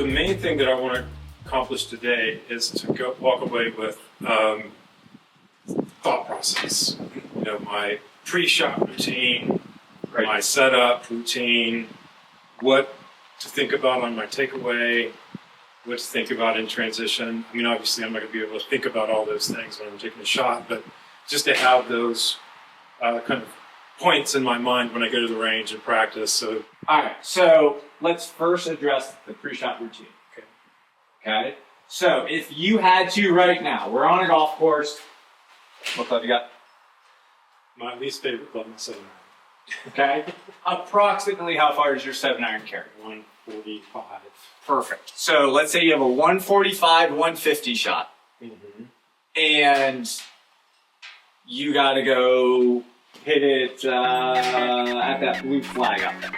the main thing that I want to accomplish today is to walk away with thought process. You know, my pre-shot routine, my setup routine, what to think about on my takeaway, what to think about in transition. I mean, obviously, I'm not going to be able to think about all those things when I'm taking a shot, but just to have those kind of points in my mind when I go to the range and practice. So, all right. So let's first address the pre-shot routine. Okay. So if you had to right now, we're on a golf course. What club you got? My least favorite club, my 7-iron. Okay. Approximately how far does your 7-iron carry? 145. Perfect. So let's say you have a 145, 150 shot. Mm-hmm. And you got to go hit it at that blue flag up there.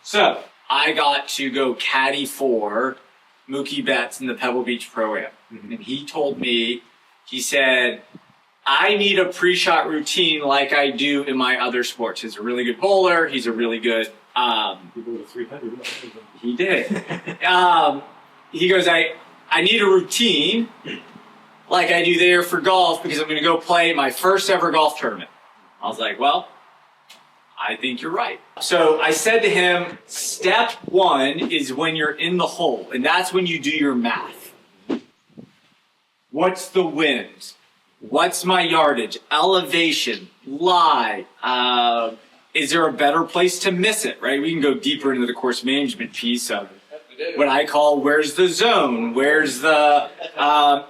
So I got to go caddy for Mookie Betts in the Pebble Beach Pro-Am. Mm-hmm. And he told me, he said, I need a pre-shot routine like I do in my other sports. He's a really good bowler. He's a really good... He bowled a 300. He did. He goes, I need a routine like I do there for golf because I'm going to go play my first ever golf tournament. I was like, well, I think you're right. So I said to him, step one is when you're in the hole, and that's when you do your math. What's the wind? What's my yardage? Elevation? Lie? Is there a better place to miss it, right? We can go deeper into the course management piece of what I call where's the zone? Where's the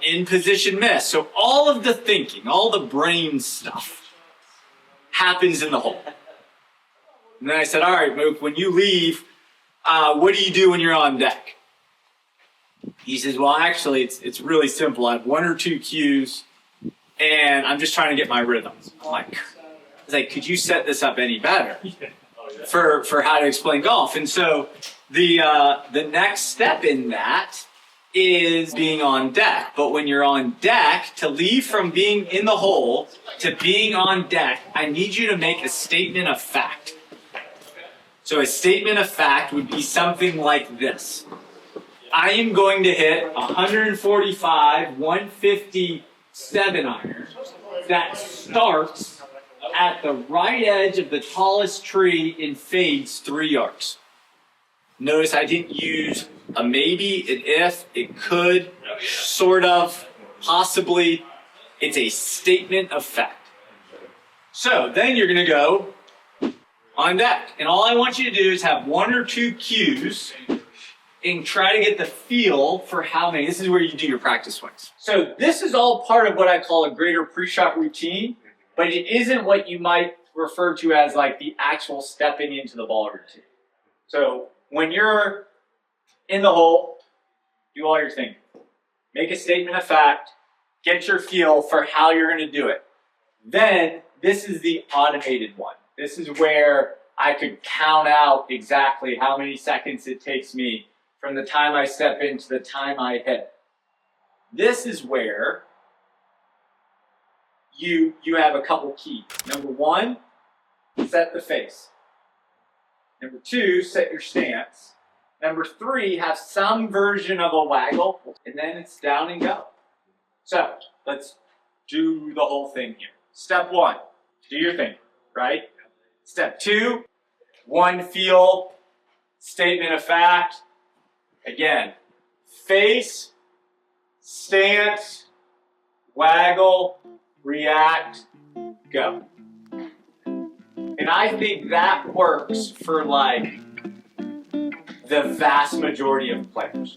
in position miss? So all of the thinking, all the brain stuff happens in the hole. And then I said, all right, Mook, when you leave, what do you do when you're on deck? He says, well, actually, it's really simple. I have 1 or 2 cues, and I'm just trying to get my rhythm. I was like, could you set this up any better for how to explain golf? And so the next step in that is being on deck. But when you're on deck, to leave from being in the hole to being on deck, I need you to make a statement of fact. So a statement of fact would be something like this. I am going to hit 145, 150 7-iron that starts at the right edge of the tallest tree and fades 3 yards. Notice I didn't use a maybe, an if, it could, sort of, possibly. It's a statement of fact. So then you're going to go on deck. And all I want you to do is have 1 or 2 cues and try to get the feel for how many. This is where you do your practice swings. So this is all part of what I call a greater pre-shot routine, but it isn't what you might refer to as like the actual stepping into the ball routine. So when you're in the hole, do all your thinking. Make a statement of fact, get your feel for how you're going to do it. Then this is the automated one. This is where I could count out exactly how many seconds it takes me from the time I step in to the time I hit. This is where you have a couple keys. Number 1, set the face. Number 2, set your stance. Number 3, have some version of a waggle, and then it's down and go. So let's do the whole thing here. Step 1, do your thing, right? Step 2, 1 feel, statement of fact. Again, face, stance, waggle, react, go. And I think that works for like the vast majority of players.